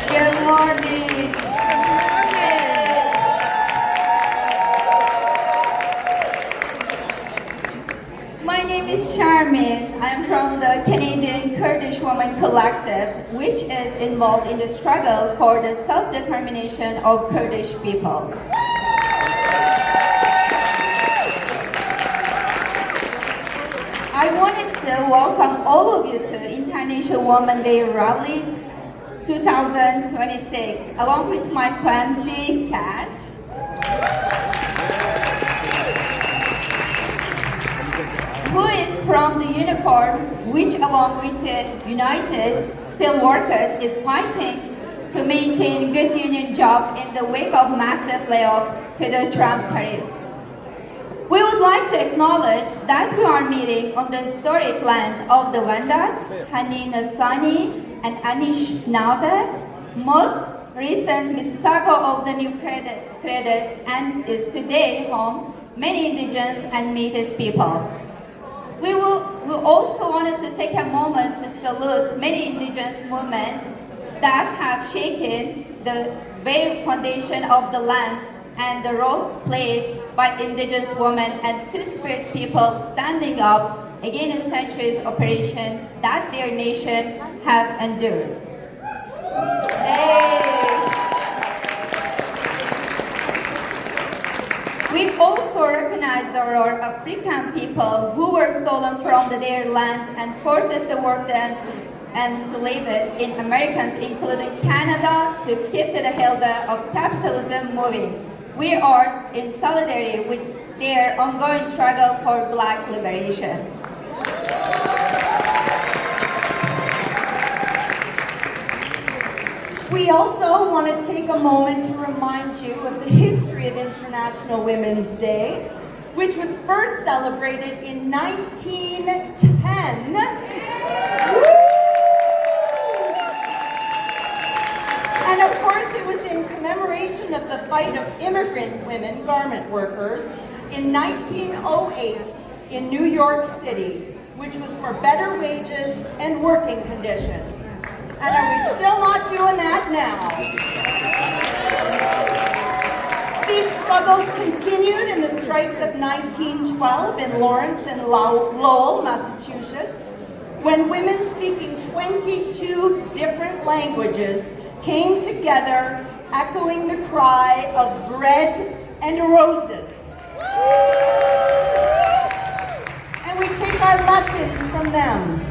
Good morning. My name is Charmin. I'm from the Canadian Kurdish Women Collective, which is involved in the struggle for the self-determination of Kurdish people. I wanted to welcome all of you to International Women's Day Rally 2026, along with my QMC Kat. Who is from the unicorn, which along with the United Steelworkers is fighting to maintain good union job in the wake of massive layoff to the Trump tariffs. We would like to acknowledge that we are meeting on the historic land of the Wendat, Haninasani, and Anishinaabe, most recent Mississauga of the New Credit, and is today home many Indigenous and Métis people. We also wanted to take a moment to salute many Indigenous movements that have shaken the very foundation of the land and the role played by Indigenous women and Two-Spirit people standing up against centuries operation that their nation have endured. We also recognize our African people who were stolen from their land and forced to work and enslaved in Americans, including Canada, to keep the hilda of capitalism moving. We are in solidarity with their ongoing struggle for Black liberation. We also want to take a moment to remind you of the history of International Women's Day, which was first celebrated in 1910. And of course, it was in commemoration of the fight of immigrant women garment workers in 1908 in New York City, which was for better wages and working conditions. And are we still not doing that now? These struggles continued in the strikes of 1912 in Lawrence and Lowell, Massachusetts, when women speaking 22 different languages came together, echoing the cry of bread and roses. And we take our lessons from them.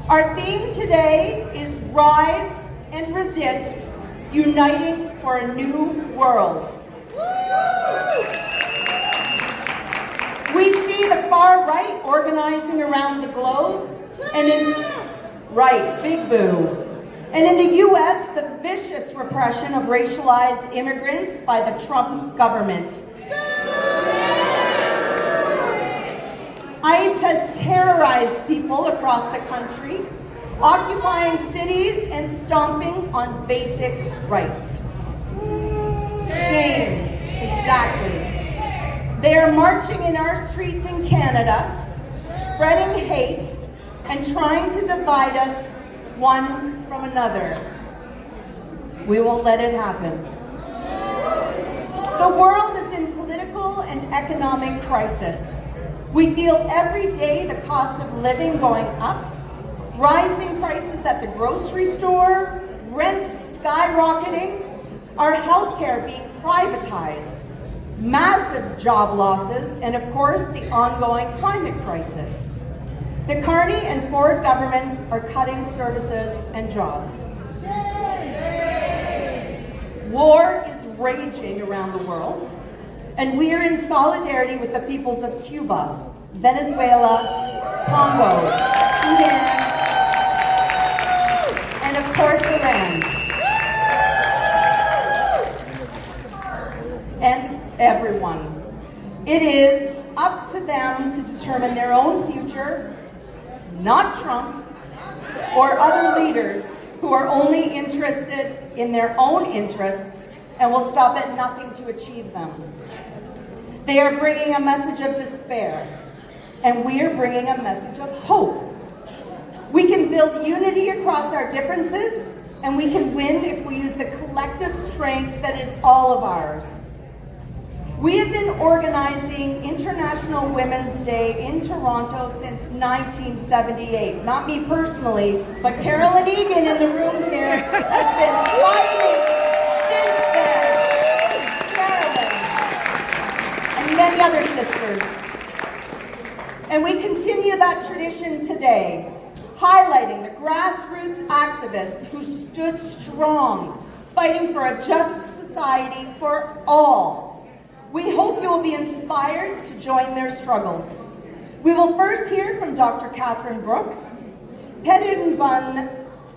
Our theme today is Rise and Resist, Uniting for a New World. We see the far right organizing around the globe, and big boo. And in the US, the vicious repression of racialized immigrants by the Trump government. ICE has terrorized people across the country, occupying cities and stomping on basic rights. Shame, exactly. They are marching in our streets in Canada, spreading hate and trying to divide us one from another. We won't let it happen. The world is in political and economic crisis. We feel every day the cost of living going up, rising prices at the grocery store, rents skyrocketing, our healthcare being privatized, massive job losses, and of course the ongoing climate crisis. The Carney and Ford governments are cutting services and jobs. War is raging around the world, and we are in solidarity with the peoples of Cuba, Venezuela, Congo, Sudan, and of course Iran. It is up to them to determine their own future, not Trump or other leaders who are only interested in their own interests and will stop at nothing to achieve them. They are bringing a message of despair, and we are bringing a message of hope. We can build unity across our differences, and we can win if we use the collective strength that is all of ours. We have been organizing International Women's Day in Toronto since 1978. Not me personally, but Carolyn Egan in the room here has been fighting since then. Carolyn. And many other sisters. And we continue that tradition today, highlighting the grassroots activists who stood strong, fighting for a just society for all. We hope you will be inspired to join their struggles. We will first hear from Dr. Catherine Brooks, Pedunbun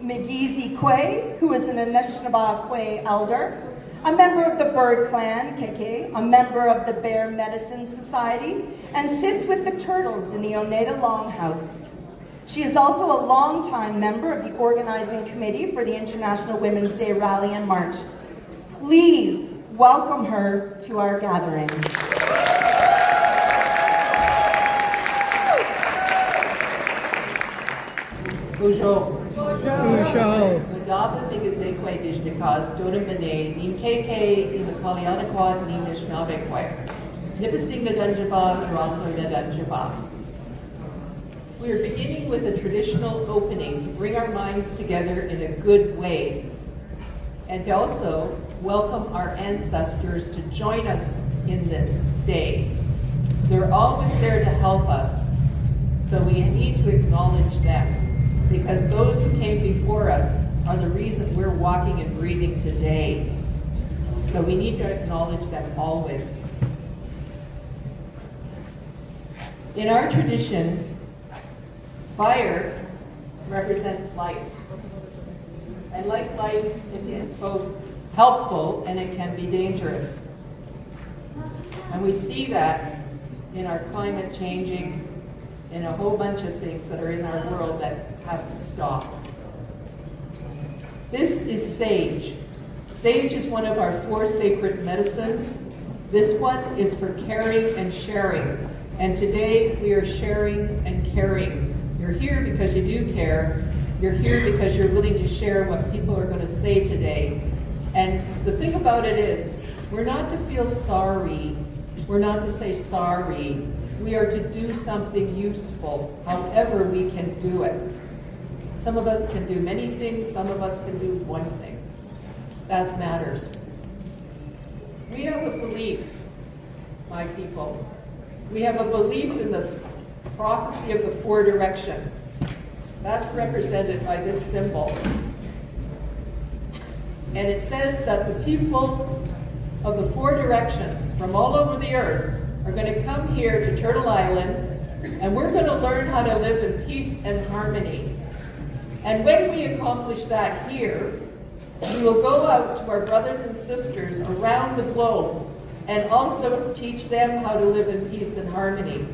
Migizi Kwe, who is an Anishinaabe Kwe elder, a member of the Bird Clan, KK, a member of the Bear Medicine Society, and sits with the turtles in the Oneida Longhouse. She is also a longtime member of the organizing committee for the International Women's Day Rally and March. Please welcome her to our gathering. Bonjour. Madaba Migazekwe Dishnikaz, Dona Mene, Nim KK, Nim Kalianakwad, Nim Nishnabekwe. Nipasing Nadanjaba, Toronto Nadanjaba. We are beginning with a traditional opening to bring our minds together in a good way, and to also welcome our ancestors to join us in this day. They're always there to help us, so we need to acknowledge them, because those who came before us are the reason we're walking and breathing today. So we need to acknowledge them always. In our tradition, fire represents life. And like life, it is both helpful and it can be dangerous. And we see that in our climate changing, in a whole bunch of things that are in our world that have to stop. This is sage. Sage is one of our 4 sacred medicines. This one is for caring and sharing. And today we are sharing and caring. You're here because you do care. You're here because you're willing to share what people are going to say today. And the thing about it is, we're not to feel sorry. We're not to say sorry. We are to do something useful, however we can do it. Some of us can do many things, some of us can do one thing. That matters. We have a belief, my people. We have a belief in this prophecy of the 4 directions. That's represented by this symbol. And it says that the people of the 4 directions from all over the earth are going to come here to Turtle Island, and we're going to learn how to live in peace and harmony. And when we accomplish that here, we will go out to our brothers and sisters around the globe and also teach them how to live in peace and harmony.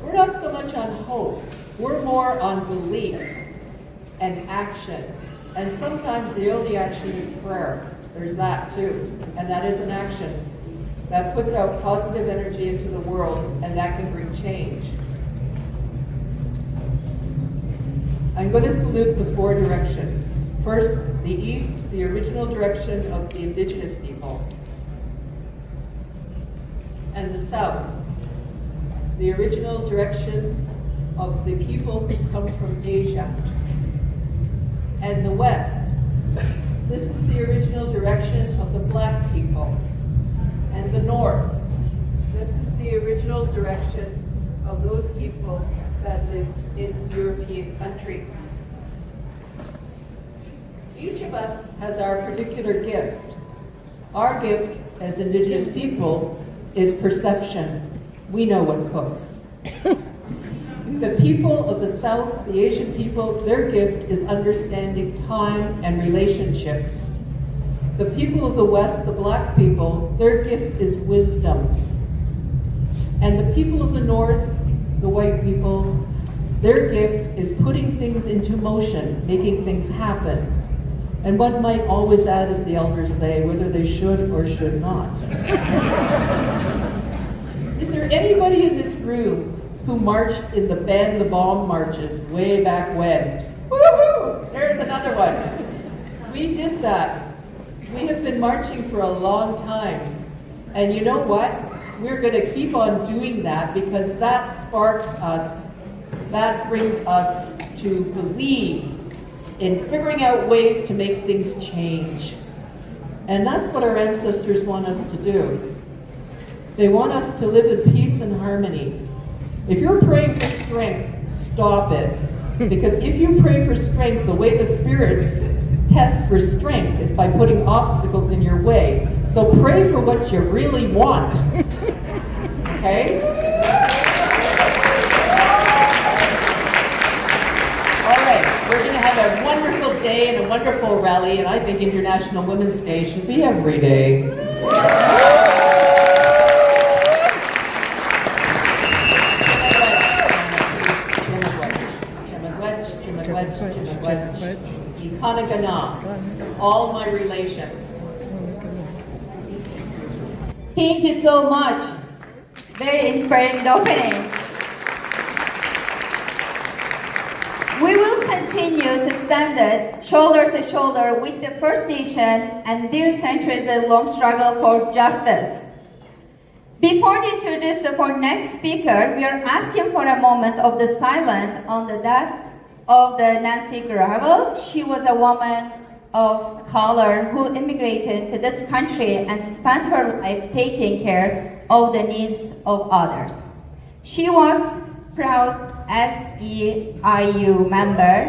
We're not so much on hope. We're more on belief and action. And sometimes the only action is prayer. There's that too. And that is an action that puts out positive energy into the world, and that can bring change. I'm going to salute the 4 directions. First, the east, the original direction of the indigenous people. And the south, the original direction of the people who come from Asia. And the west, this is the original direction of the black people. And the north, this is the original direction of those people that live in European countries. Each of us has our particular gift. Our gift as Indigenous people is perception. We know what cooks. The people of the South, the Asian people, their gift is understanding time and relationships. The people of the West, the black people, their gift is wisdom. And the people of the North, the white people, their gift is putting things into motion, making things happen. And one might always add, as the elders say, whether they should or should not. Is there anybody in this room who marched in the Ban the Bomb marches way back when? Woo-hoo! There's another one. We did that. We have been marching for a long time. And you know what? We're going to keep on doing that because that sparks us, that brings us to believe in figuring out ways to make things change. And that's what our ancestors want us to do. They want us to live in peace and harmony. If you're praying for strength, stop it. Because if you pray for strength, the way the spirits test for strength is by putting obstacles in your way. So pray for what you really want. Okay? All right, we're going to have a wonderful day and a wonderful rally, and I think International Women's Day should be every day. Ikanagana, all my relations. Thank you so much. Very inspiring opening. We will continue to stand shoulder to shoulder with the First Nation and their centuries-long struggle for justice. Before we introduce our next speaker, we are asking for a moment of the silence on the death of the Nancy Gravel. She was a woman of color who immigrated to this country and spent her life taking care of the needs of others. She was proud SEIU member,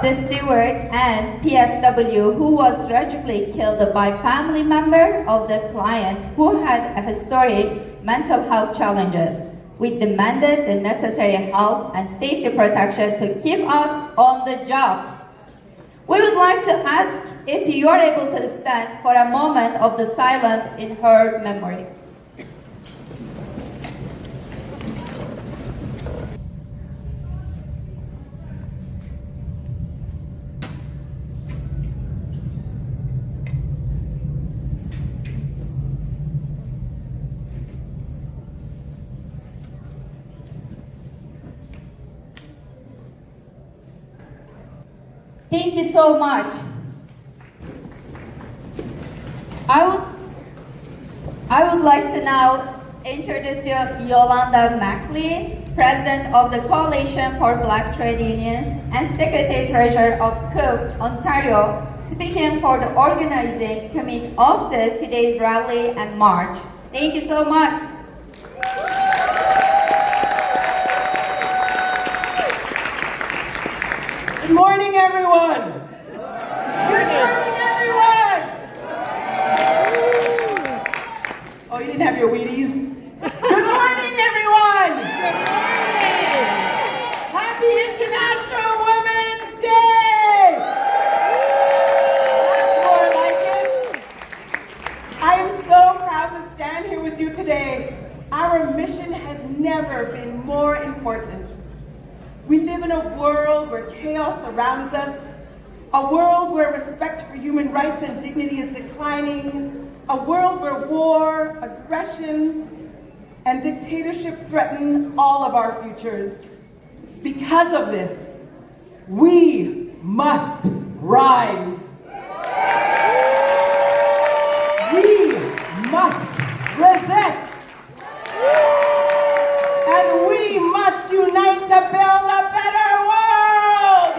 the steward and PSW who was tragically killed by family member of the client who had a historic mental health challenges. We demanded the necessary health and safety protection to keep us on the job. We would like to ask if you are able to stand for a moment of the silence in her memory. Thank you so much. I would like to now introduce you Yolanda McLean, President of the Coalition for Black Trade Unions and Secretary-Treasurer of COOP, Ontario, speaking for the organizing committee of today's rally and march. Thank you so much. Good morning, everyone. Good morning, everyone. Oh, you didn't have your Wheaties? Good morning, everyone. Good morning. Happy International Women's Day. That's more like it. I am so proud to stand here with you today. Our mission has never been more important. We live in a world where chaos surrounds us, a world where respect for human rights and dignity is declining, a world where war, aggression, and dictatorship threaten all of our futures. Because of this, we must rise. We must resist. And we must unite to build a better world!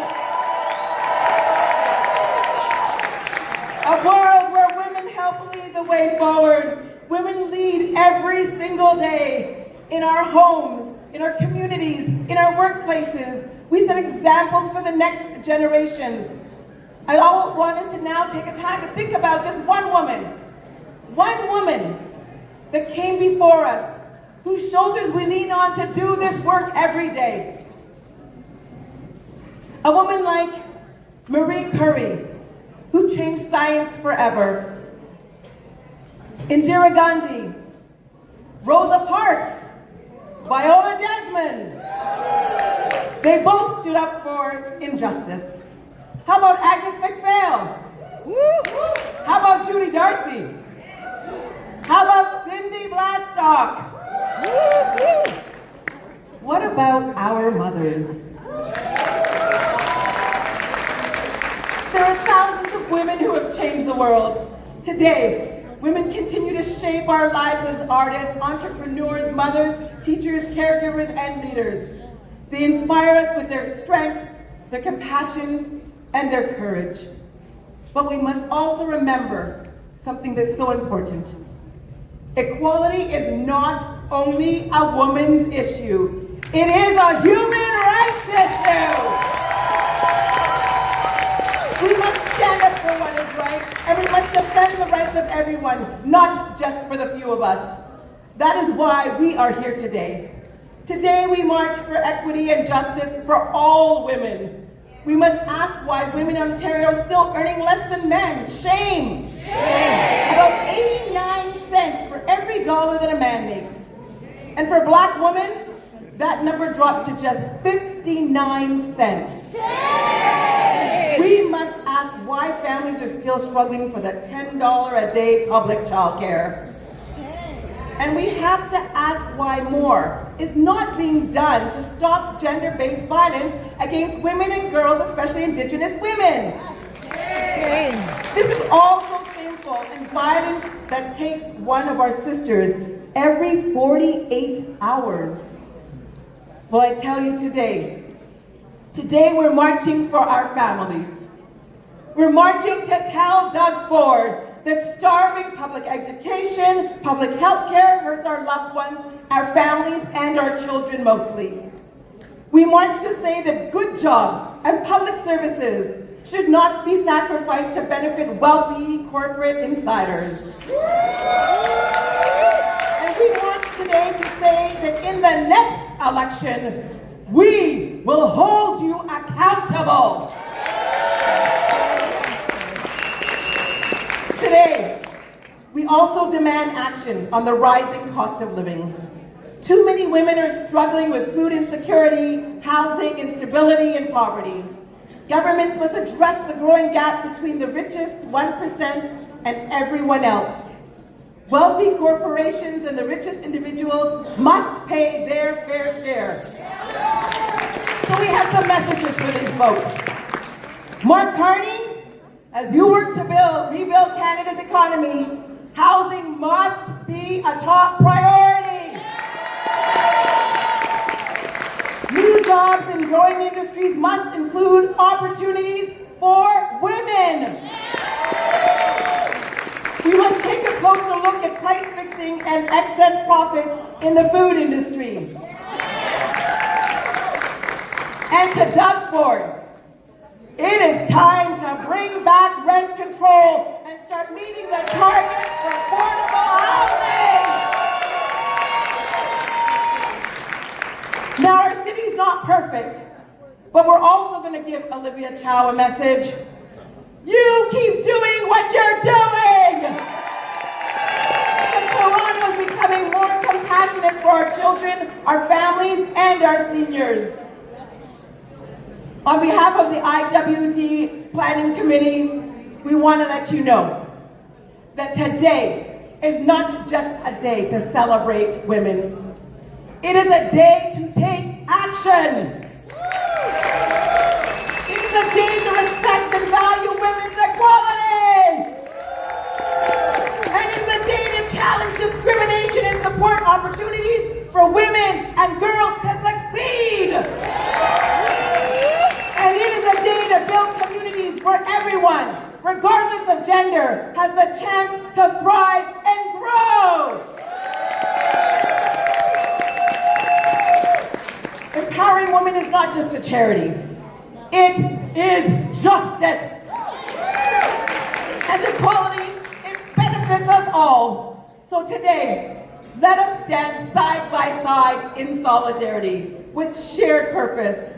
A world where women help lead the way forward. Women lead every single day in our homes, in our communities, in our workplaces. We set examples for the next generation. I want us to now take a time to think about just one woman that came before us, whose shoulders we lean on to do this work every day. A woman like Marie Curie, who changed science forever. Indira Gandhi, Rosa Parks, Viola Desmond. They both stood up for injustice. How about Agnes MacPhail? How about Judy Darcy? How about Cindy Bladstock? What about our mothers? There are thousands of women who have changed the world. Today, women continue to shape our lives as artists, entrepreneurs, mothers, teachers, caregivers, and leaders. They inspire us with their strength, their compassion, and their courage. But we must also remember something that's so important. Equality is not only a woman's issue, it is a human rights issue. We must stand up for what is right, and we must defend the rights of everyone, not just for the few of us. That is why we are here today. Today we march for equity and justice for all women. We must ask why women in Ontario are still earning less than men. Shame! About 89 cents for every dollar that a man makes. And for a Black woman, that number drops to just 59 cents. We must ask why families are still struggling for the $10 a day public childcare. And we have to ask why more is not being done to stop gender-based violence against women and girls, especially Indigenous women. This is all so shameful and violence that takes one of our sisters every 48 hours. Well, I tell you today we're marching for our families. We're marching to tell Doug Ford that starving public education, public health care hurts our loved ones, our families, and our children mostly. We march to say that good jobs and public services should not be sacrificed to benefit wealthy corporate insiders. And we march today to say that in the next election, we will hold you accountable. Today, we also demand action on the rising cost of living. Too many women are struggling with food insecurity, housing instability, and poverty. Governments must address the growing gap between the richest 1% and everyone else. Wealthy corporations and the richest individuals must pay their fair share. So we have some messages for these folks. Mark Carney, as you work to rebuild Canada's economy, housing must be a top priority. New jobs in growing industries must include opportunities for women. We must take a closer look at price fixing and excess profits in the food industry. And to Doug Ford, it is time to bring back rent control and start meeting the target for affordable housing. Now, our city's not perfect, but we're also going to give Olivia Chow a message. You keep doing what you're doing! Because Toronto is becoming more compassionate for our children, our families, and our seniors. On behalf of the IWD Planning Committee, we want to let you know that today is not just a day to celebrate women. It is a day to take action. It's a day to respect and value women's equality. And it's a day to challenge discrimination and support opportunities for women and girls to succeed. And it is a day to build communities where everyone, regardless of gender, has the chance to thrive and grow. Empowering women is not just a charity. It is justice. And equality, it benefits us all. So today, let us stand side by side in solidarity with shared purpose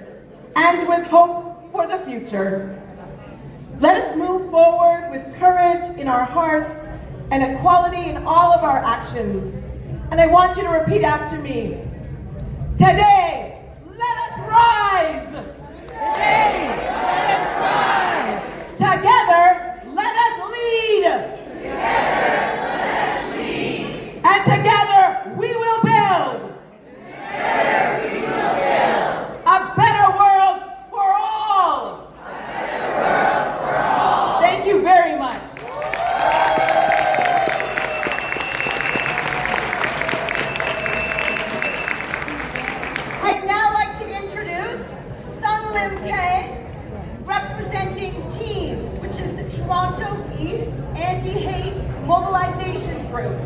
and with hope for the future. Let us move forward with courage in our hearts and equality in all of our actions. And I want you to repeat after me. Today, let us rise. Today, let us rise. Together, let us lead. Together, let us lead. And together, we will build. Together, we will build. A better world for all. A better world for all. Thank you very much. I'd now like to introduce Sung Lim Kay, representing TEAM, which is the Toronto East Anti-Hate Mobilization Group,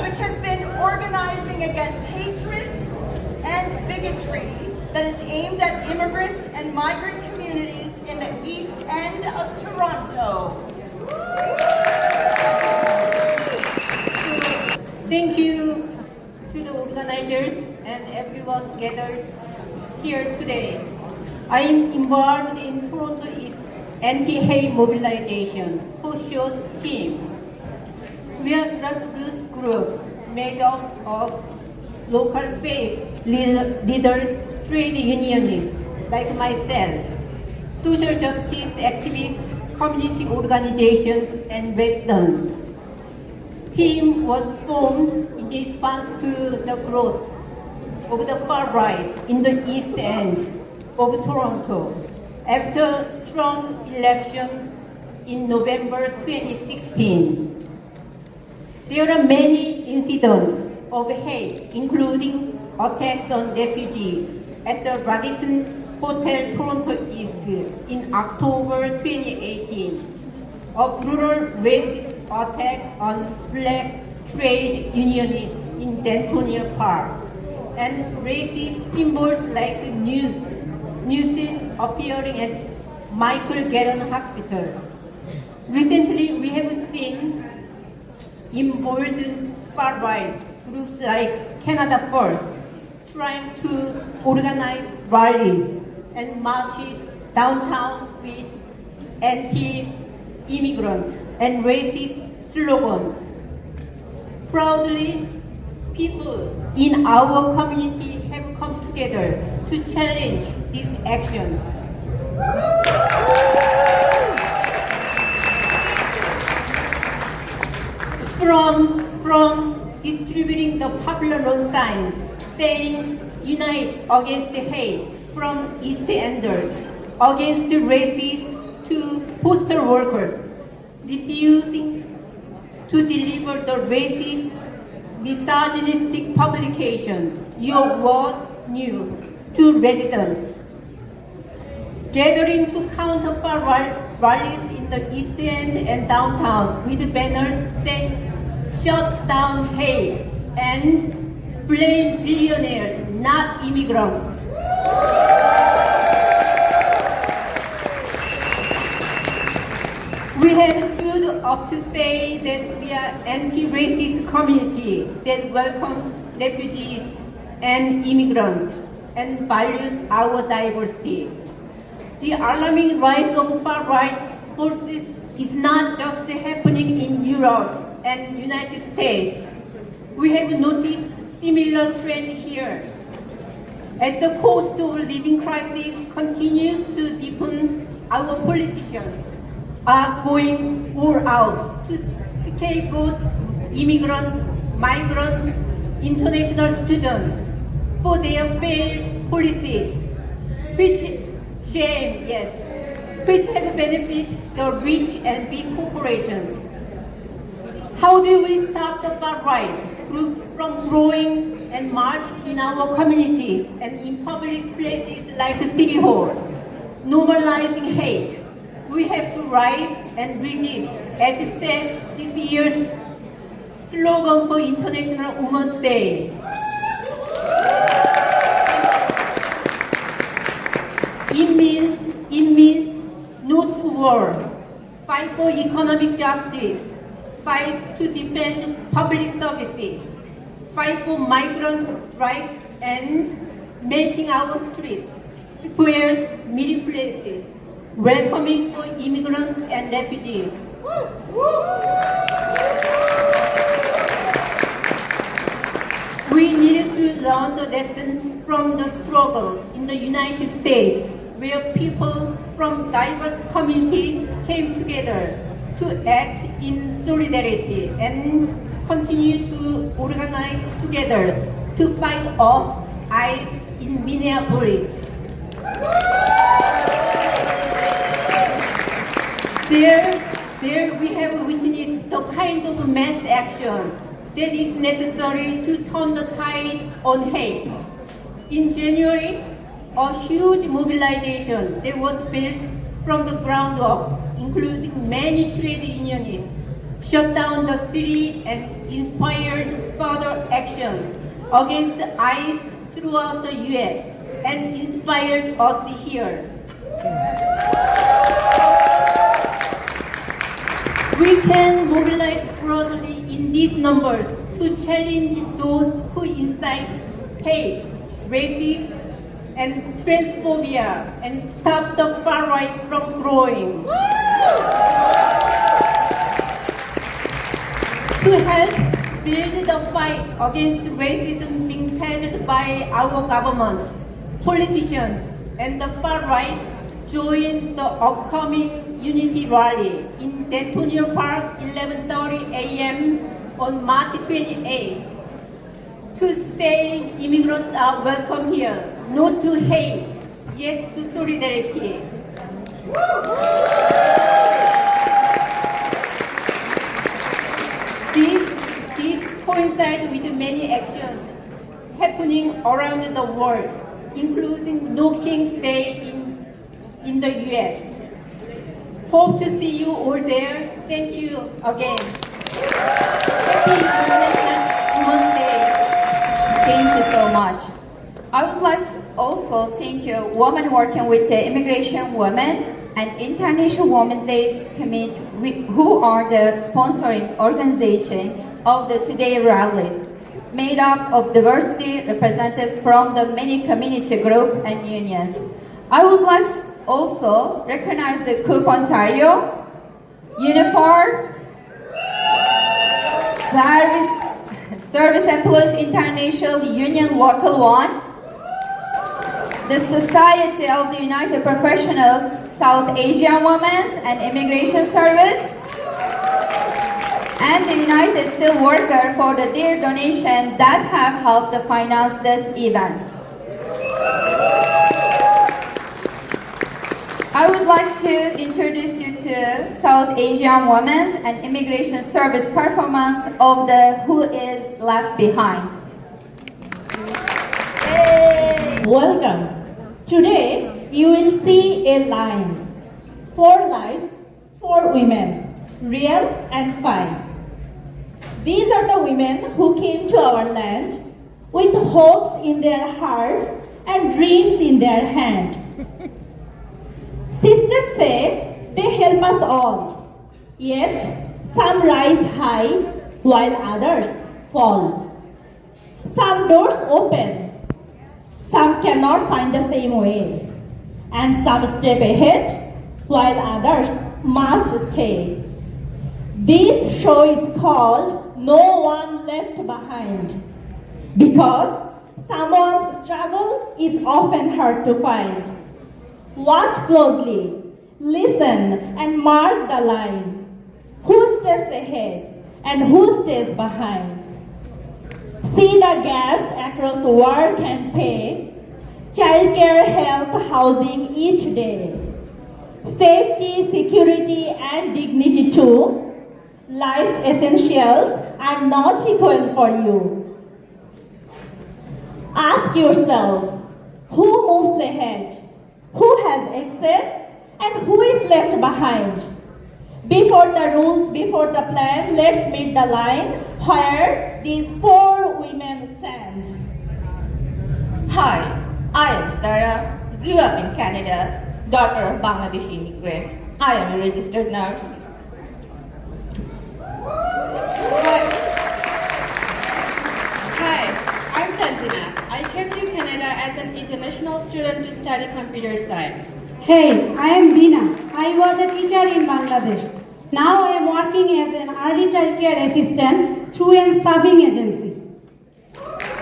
which has been organizing against hatred and bigotry that is aimed at immigrant and migrant communities in the East End of Toronto. Thank you to the organizers and everyone gathered here today. I am involved in Toronto East Anti-Hate Mobilization, for short TEAM. We are a grassroots group made up of local faith leaders, trade unionists like myself, social justice activists, community organizations, and residents. TEAM was formed in response to the growth of the far right in the East End of Toronto after Trump's election in November 2016. There are many incidents of hate, including attacks on refugees at the Radisson Hotel Toronto East in October 2018, a brutal racist attack on black trade unionists in Dantonia Park, and racist symbols like the nooses appearing at Michael Garron Hospital. Recently, we have seen emboldened far-right groups like Canada First trying to organize rallies and marches downtown with anti-immigrant and racist slogans. Proudly, people in our community have come together to challenge these actions. From distributing the popular road signs saying "Unite against hate" from East Enders, against racists, to postal workers refusing to deliver the racist, misogynistic publication, Your Word News, to residents. Gathering to counter rallies in the East End and downtown with banners saying "Shut down hate" and "Blame billionaires, not immigrants." We have stood up to say that we are anti-racist community that welcomes refugees and immigrants and values our diversity. The alarming rise of far-right forces is not just happening in Europe and United States. We have noticed similar trend here. As the cost of living crisis continues to deepen, our politicians are going all out to scapegoat immigrants, migrants, international students for their failed policies, which have benefited the rich and big corporations. How do we stop the far-right groups from growing and march in our communities and in public places like the City Hall, normalizing hate? We have to rise and resist, as it says this year's slogan for International Women's Day. It means no to war, fight for economic justice, fight to defend public services, fight for migrants' rights, and making our streets, squares, meeting places welcoming for immigrants and refugees. We needed to learn the lessons from the struggle in the United States, where people from diverse communities came together to act in solidarity and continue to organize together to fight off ICE in Minneapolis. There we have witnessed the kind of mass action that is necessary to turn the tide on hate. In January, a huge mobilization that was built from the ground up, including many trade unionists, shut down the city and inspired further actions against ICE throughout the US and inspired us here. We can mobilize broadly in these numbers to challenge those who incite hate, racism, and transphobia and stop the far right from growing. To help build the fight against racism being peddled by our governments, politicians, and the far right, join the upcoming Unity Rally in D'Antonio Park, 11:30 a.m. on March 28th. To say immigrants are welcome here, not to hate, yes to solidarity. This coincides with many actions happening around the world, including No King's Day in the US. Hope to see you all there. Thank you again. Happy International Women's Day. Thank you so much. I would like also thank you, women working with the Immigration Women and International Women's Days Committee, who are the sponsoring organization of the today rallies, made up of diversity representatives from the many community groups and unions. I would like also recognize the Coop Ontario, Unifor, Service Employees International Union Local 1, the Society of the United Professionals South Asian Women's and Immigration Service, and the United Steelworkers for their donation that have helped to finance this event. I would like to introduce you to South Asian Women's and Immigration Service performance of the Who Is Left Behind. Welcome. Today you will see a line. 4 lives, 4 women, real and fine. These are the women who came to our land with hopes in their hearts and dreams in their hands. Sisters say they help us all, yet some rise high while others fall. Some doors open, some cannot find the same way, and some step ahead while others must stay. This show is called No One Left Behind because someone's struggle is often hard to find. Watch closely, listen, and mark the line. Who steps ahead and who stays behind? See the gaps across work and pay, childcare, health, housing each day. Safety, security, and dignity too. Life's essentials are not equal for you. Ask yourself, who moves ahead? Who has access and who is left behind? Before the rules, before the plan, let's meet the line where these 4 women stand. Hi, I am Sarah, grew up in Canada, daughter of Bangladeshi immigrant. I am a registered nurse. Hi, I'm Tanzina. I came to Canada as an international student to study computer science. Hey, I am Bina. I was a teacher in Bangladesh. Now I am working as an early child care assistant through a staffing agency.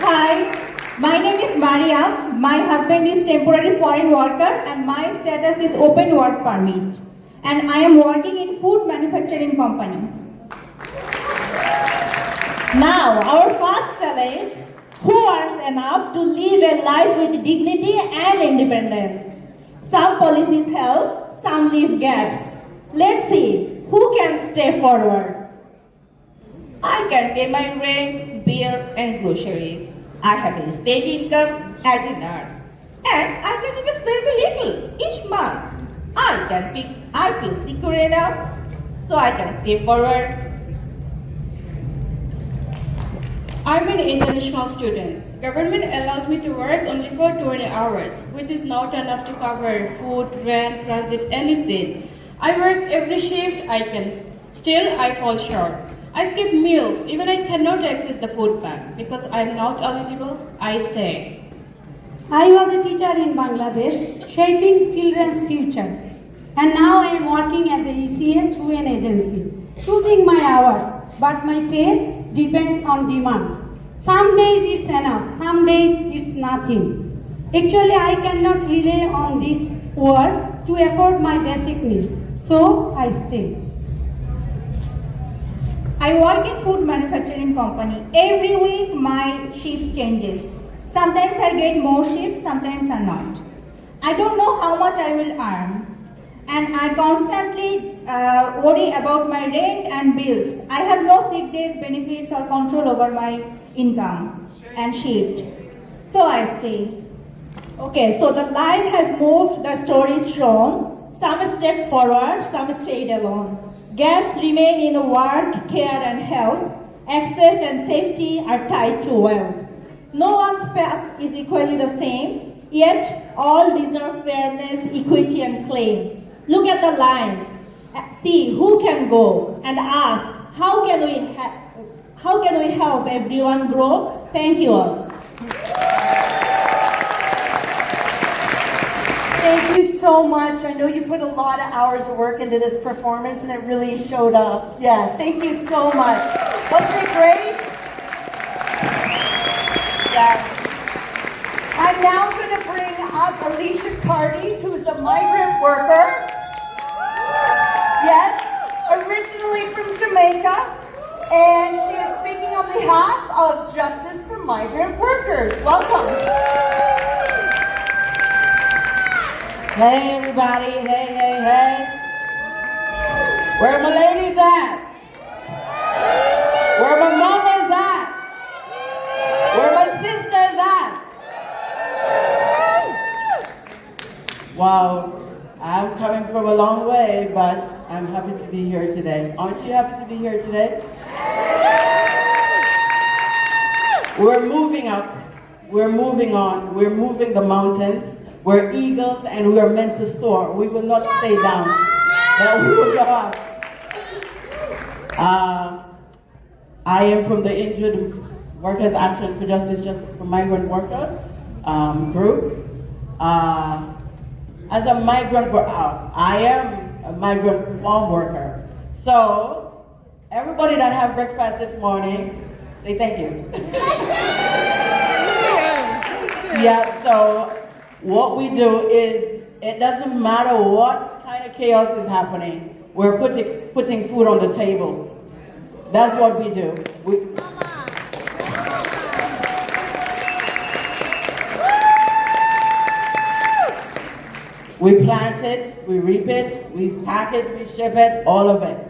Hi, my name is Maria. My husband is temporary foreign worker and my status is open work permit. And I am working in food manufacturing company. Now, our first challenge, who earns enough to live a life with dignity and independence? Some policies help, some leave gaps. Let's see who can stay forward. I can pay my rent, bill, and groceries. I have a state income as a nurse. And I can even save a little each month. I feel secure enough so I can stay forward. I'm an international student. Government allows me to work only for 20 hours, which is not enough to cover food, rent, transit, anything. I work every shift I can. Still, I fall short. I skip meals, even I cannot access the food bank. Because I'm not eligible, I stay. I was a teacher in Bangladesh, shaping children's future. And now I am working as a ECA through an agency, choosing my hours, but my pay depends on demand. Some days it's enough, some days it's nothing. Actually, I cannot rely on this work to afford my basic needs, so I stay. I work in food manufacturing company. Every week my shift changes. Sometimes I get more shifts, sometimes I not. I don't know how much I will earn. And I constantly worry about my rent and bills. I have no sick days, benefits or control over my income and shift. So I stay. Okay, so the line has moved, the story is shown. Some stepped forward, some stayed alone. Gaps remain in work, care and health. Access and safety are tied to wealth. No one's path is equally the same, yet all deserve fairness, equity and claim. Look at the line, see who can go and ask, how can we help everyone grow? Thank you all. Thank you so much. I know you put a lot of hours of work into this performance and it really showed up. Yeah, thank you so much. Wasn't it great? Yes. I'm now going to bring up Alicia Carty, who's a migrant worker. Yes, originally from Jamaica. And she is speaking on behalf of Justice for Migrant Workers. Welcome. Hey everybody, hey. Where my ladies at? Where my mothers at? Where my sisters at? Wow, I'm coming from a long way, but I'm happy to be here today. Aren't you happy to be here today? We're moving up, we're moving on, we're moving the mountains. We're eagles and we are meant to soar. We will not stay down, but we will go up. I am from the Injured Workers Action for Justice for Migrant Worker group. As a migrant worker, I am a migrant farm worker. So, everybody that had breakfast this morning, say thank you. Yeah, so, what we do is, it doesn't matter what kind of chaos is happening, we're putting food on the table. That's what we do. We plant it, we reap it, we pack it, we ship it, all of it.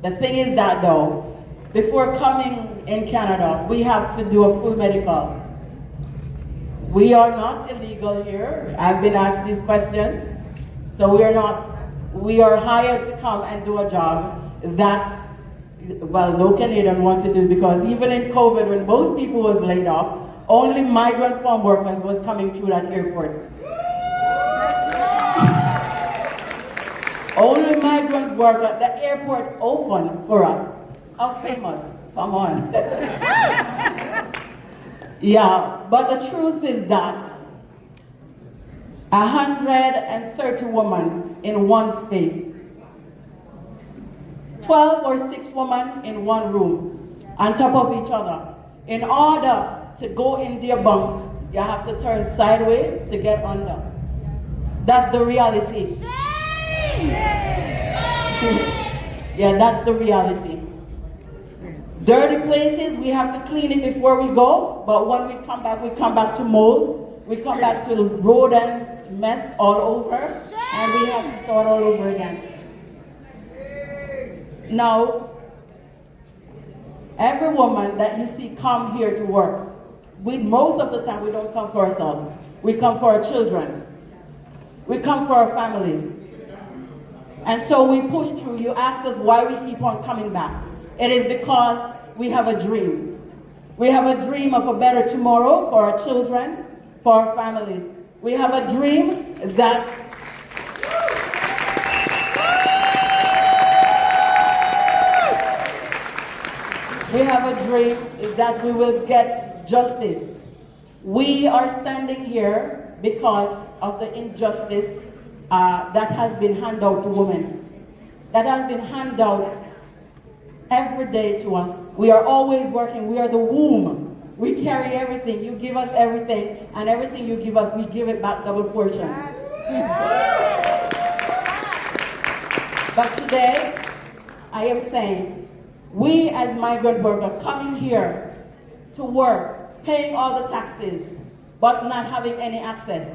The thing is that though, before coming in Canada, we have to do a full medical. We are not illegal here. I've been asked these questions. So we are hired to come and do a job that, well, no Canadian want to do, because even in COVID, when most people was laid off, only migrant farm workers was coming through that airport. Only migrant worker, the airport open for us. How famous, come on. Yeah, but the truth is that 130 women in one space, 12 or 6 women in one room, on top of each other. In order to go in their bunk, you have to turn sideways to get under. That's the reality. Yeah, that's the reality. Dirty places, we have to clean it before we go, but when we come back to molds, we come back to rodents, mess all over, and we have to start all over again. Now, every woman that you see come here to work, most of the time we don't come for ourselves. We come for our children. We come for our families. And so we push through. You ask us why we keep on coming back. It is because we have a dream. We have a dream of a better tomorrow for our children, for our families. We have a dream that we will get justice. We are standing here because of the injustice that has been handed out to women, that has been handed out every day to us. We are always working. We are the womb. We carry everything. You give us everything, and everything you give us, we give it back double portion. But today, I am saying, we as migrant workers coming here to work, paying all the taxes, but not having any access.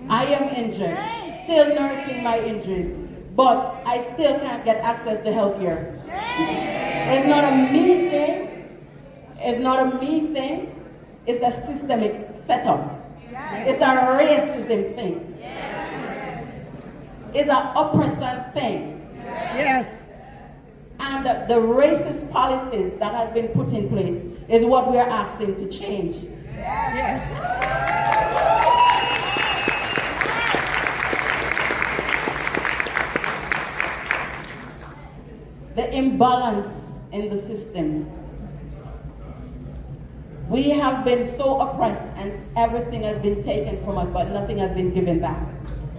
I am injured, still nursing my injuries, but I still can't get access to health care. It's not a me thing. It's not a me thing. It's a systemic setup. It's a racism thing. It's an oppression thing. Yes. And the racist policies that has been put in place is what we are asking to change. Yes. The imbalance in the system. We have been so oppressed and everything has been taken from us, but nothing has been given back.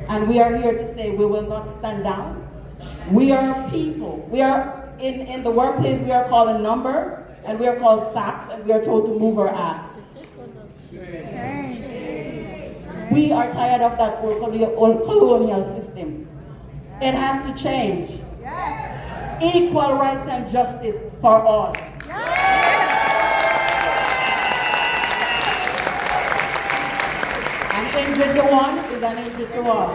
And we are here to say we will not stand down. We are people. We are in the workplace, we are called a number, and we are called sacks, and we are told to move our ass. We are tired of that old colonial system. It has to change. Equal rights and justice for all. An injury to one is an injury to all.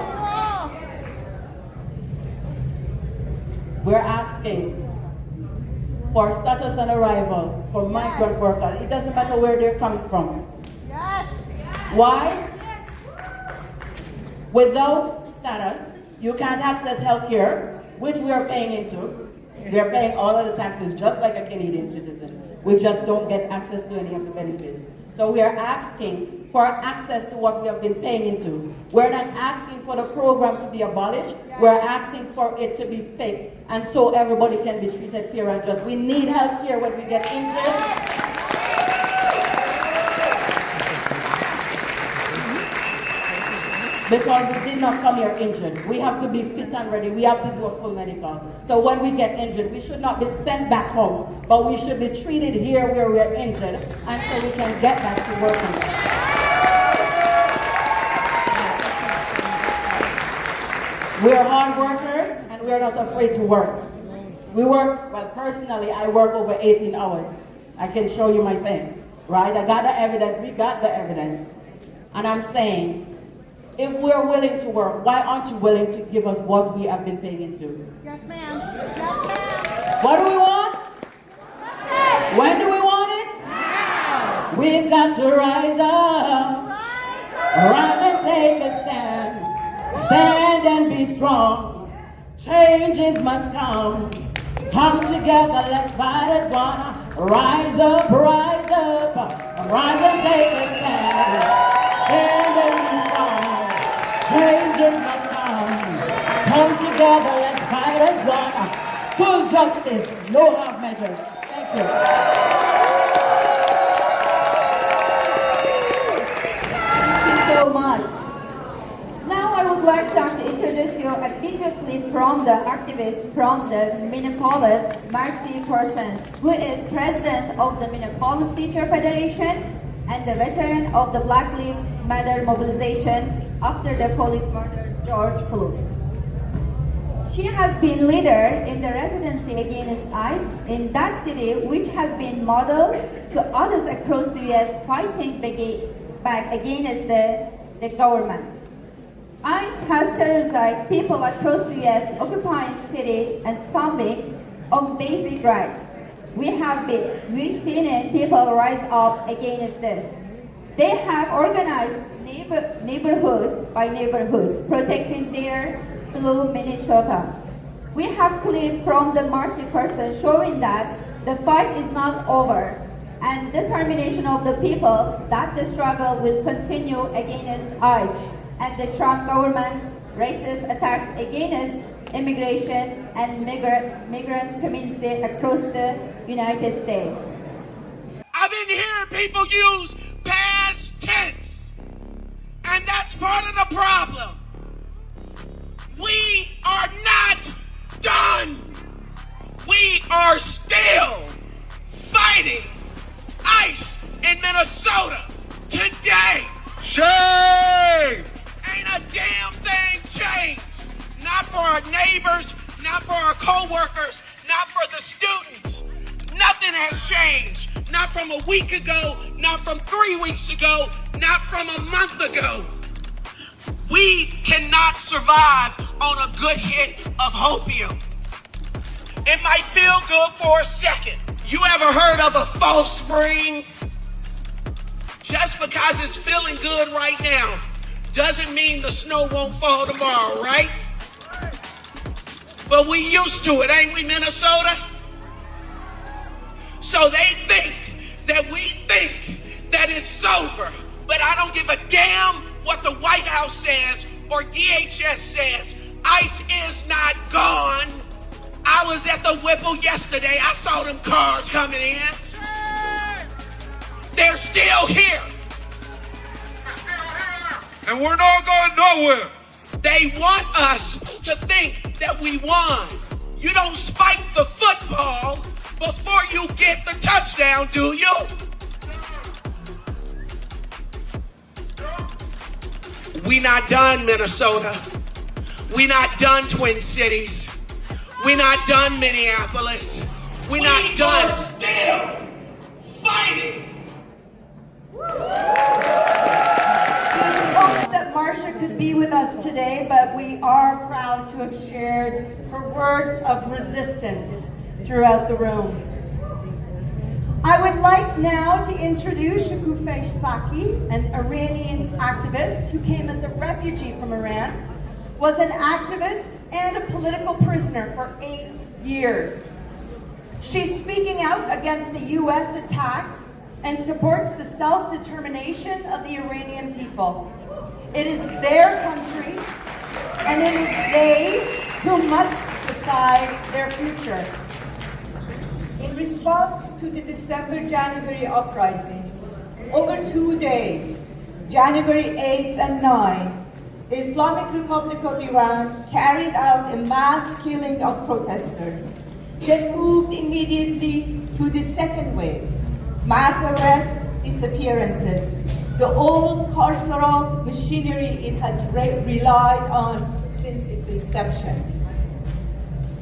We're asking for status on arrival for migrant workers. It doesn't matter where they're coming from. Why? Without status, you can't access health care, which we are paying into. We are paying all of the taxes just like a Canadian citizen. We just don't get access to any of the benefits. So we are asking for access to what we have been paying into. We're not asking for the program to be abolished. We're asking for it to be fixed, and so everybody can be treated fair and just. We need health care when we get injured. Because we did not come here injured. We have to be fit and ready. We have to do a full medical. So when we get injured, we should not be sent back home, but we should be treated here where we are injured until we can get back to working. We are hard workers and we are not afraid to work. We work, well personally, I work over 18 hours. I can show you my thing, right? I got the evidence, we got the evidence. And I'm saying, if we're willing to work, why aren't you willing to give us what we have been paying into? Yes, ma'am. Yes, ma'am. What do we want? When do we want it? Now. We've got to rise up. Rise and take a stand. Stand and be strong. Changes must come. Come together, let's fight as one. Rise up, rise up. Rise and take a stand. Stand and be strong. Changes must come. Come together, let's fight as one. Full justice, no half measures. Thank you. Thank you so much. Now I would like to introduce you a video clip from the activist from the Minneapolis, Marcy Parsons, who is president of the Minneapolis Teacher Federation and the veteran of the Black Lives Matter mobilization after the police murdered George Floyd. She has been leader in the residency against ICE in that city, which has been modeled to others across the U.S. fighting back against the government. ICE has terrorized people across the U.S., occupying city and stomping on basic rights. We've seen people rise up against this. They have organized neighborhood by neighborhood, protecting their through Minnesota. We have clip from the Marcy person showing that the fight is not over and determination of the people that the struggle will continue against ICE and the Trump government's racist attacks against immigration and migrant community across the United States. I've been hearing people use past tense, and that's part of the problem. We are not done. We are still fighting ICE in Minnesota today. Shame! Ain't a damn thing changed. Not for our neighbors, not for our co-workers, not for the students. Nothing has changed. Not from a week ago, not from 3 weeks ago, not from a month ago. We cannot survive on a good hit of hopium. It might feel good for a second. You ever heard of a false spring? Just because it's feeling good right now doesn't mean the snow won't fall tomorrow, right? But we used to it, ain't we, Minnesota? So they think that we think that it's over. But I don't give a damn what the White House says or DHS says. ICE is not gone. I was at the Whipple yesterday. I saw them cars coming in. They're still here. And we're not going nowhere. They want us to think that we won. You don't spike the football before you get the touchdown, do you? We not done, Minnesota. We not done, Twin Cities. We not done, Minneapolis. We not done. Still fighting. That Marcia could be with us today, but we are proud to have shared her words of resistance throughout the room. I would like now to introduce Shakufeh Saki, an Iranian activist who came as a refugee from Iran, was an activist and a political prisoner for 8 years. She's speaking out against the U.S. attacks and supports the self-determination of the Iranian people. It is their country, and it is they who must decide their future. In response to the December-January uprising, over 2 days, January 8 and 9, the Islamic Republic of Iran carried out a mass killing of protesters, then moved immediately to the second wave, mass arrests, disappearances, the old carceral machinery it has relied on since its inception.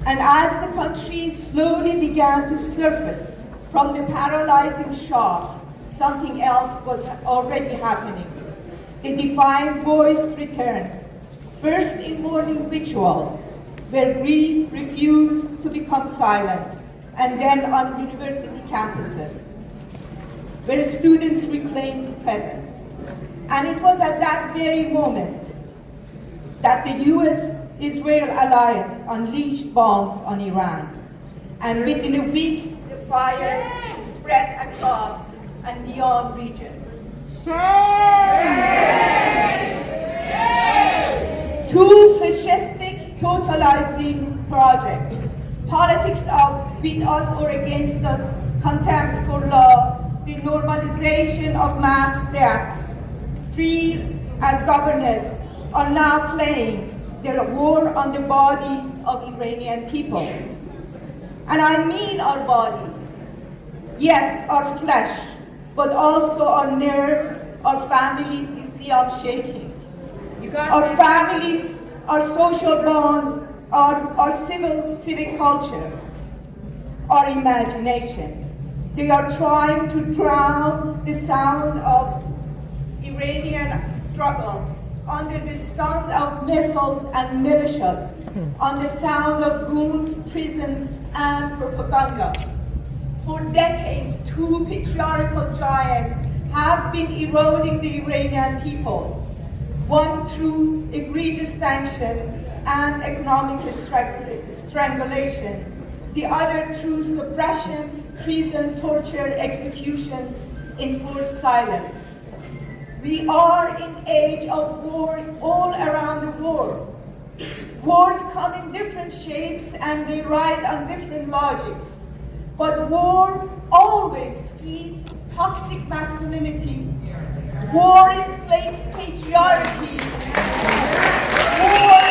And as the country slowly began to surface from the paralyzing shock, something else was already happening. The divine voice returned, first in mourning rituals, where grief refused to become silence, and then on university campuses, where students reclaimed presence. And it was at that very moment that the US-Israel alliance unleashed bombs on Iran. And within a week, the fire spread across and beyond region. Two fascistic, totalizing projects, politics of with us or against us, contempt for law, the normalization of mass death, free as governance, are now playing their war on the body of Iranian people. And I mean our bodies. Yes, our flesh, but also our nerves, our families, you see I'm shaking. Our families, our social bonds, our civic culture, our imagination. They are trying to drown the sound of Iranian struggle under the sound of missiles and militias, on the sound of goons, prisons, and propaganda. For decades, two patriarchal giants have been eroding the Iranian people, one through egregious sanction and economic strangulation, the other through suppression, prison, torture, execution, enforced silence. We are in age of wars all around the world. Wars come in different shapes and they ride on different logics. But war always feeds toxic masculinity. War inflates patriarchy. War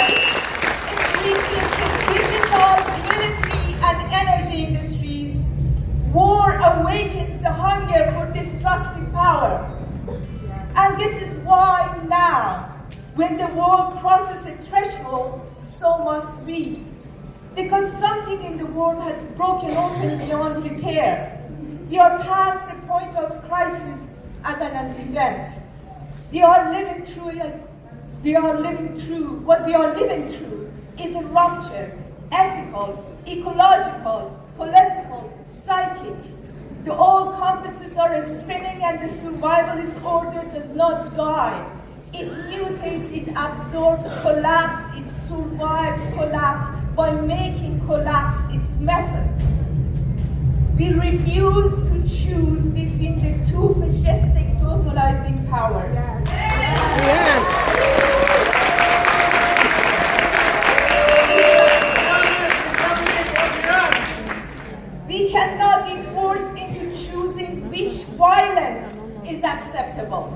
increases the digital, military, and energy industries. War awakens the hunger for destructive power. And this is why now, when the world crosses a threshold, so must we. Because something in the world has broken open beyond repair. We are past the point of crisis as an event. What we are living through is a rupture, ethical, ecological, political, psychic. The old compasses are spinning and the survivalist order does not die. It mutates, it absorbs collapse, it survives collapse by making collapse its method. We refuse to choose between the two fascistic totalizing powers. We cannot be forced into choosing which violence is acceptable.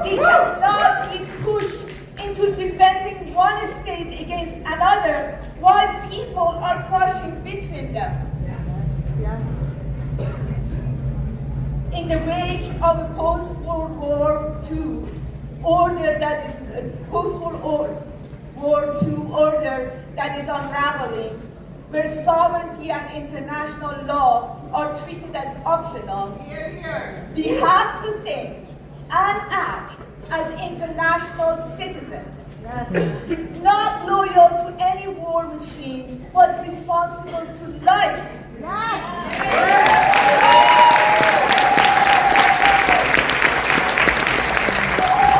We cannot be pushed into defending one state against another while people are crushing between them. In the wake of a post-World War II order that is post-World War II order that is unraveling, where sovereignty and international law are treated as optional, we have to think and act as international citizens, not loyal to any war machine, but responsible to life.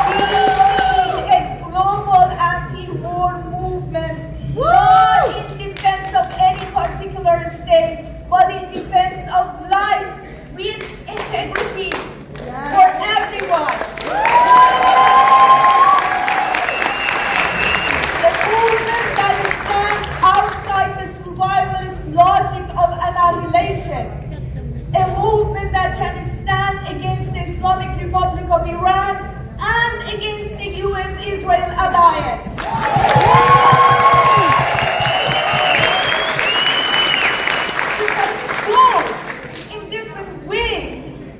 We need a global anti-war movement, not in defense of any particular state, but in defense of life with integrity for everyone. The movement that stands outside the survivalist logic of annihilation. A movement that can stand against the Islamic Republic of Iran and against the US-Israel alliance.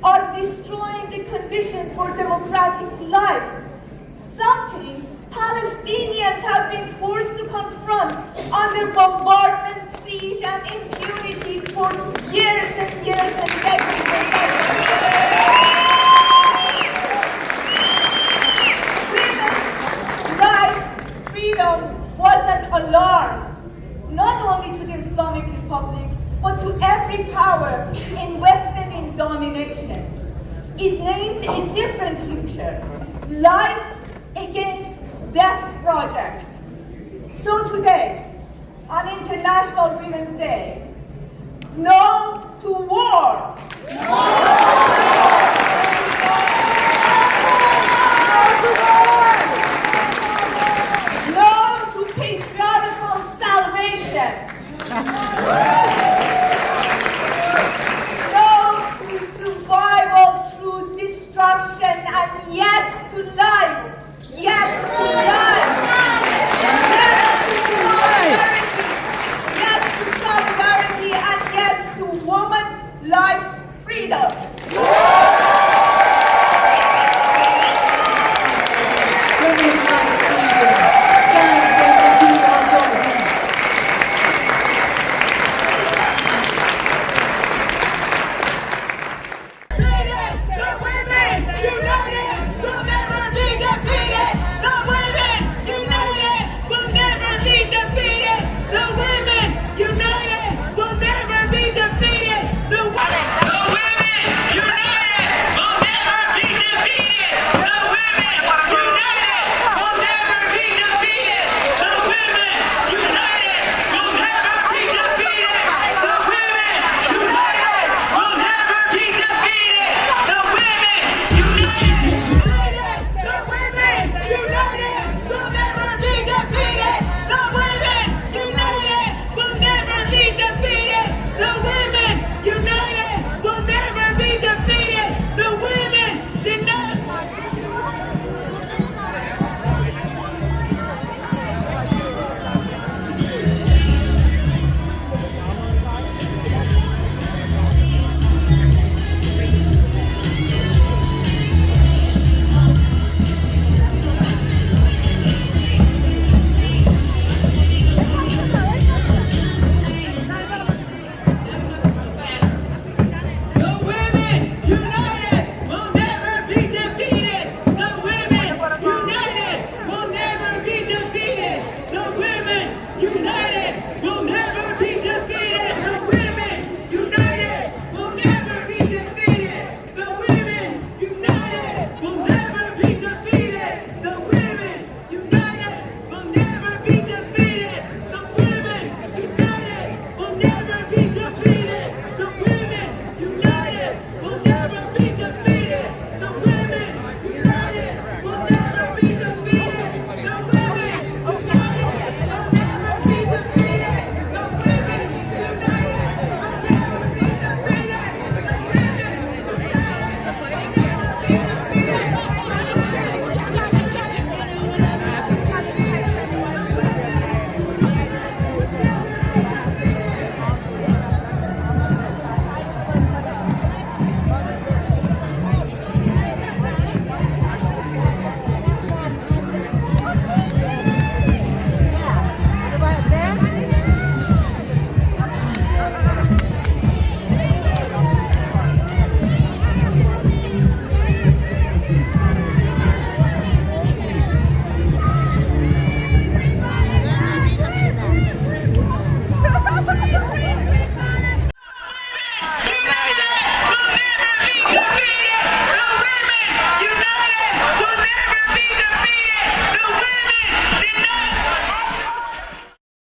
Are destroying the condition for democratic life. Something Palestinians have been forced to confront under bombardment, siege, and impunity for years and years and decades and decades. Freedom was an alarm, not only to the Islamic Republic, but to every power invested in domination. It named a different future, life against death project. So today, on International Women's Day, no to war. No!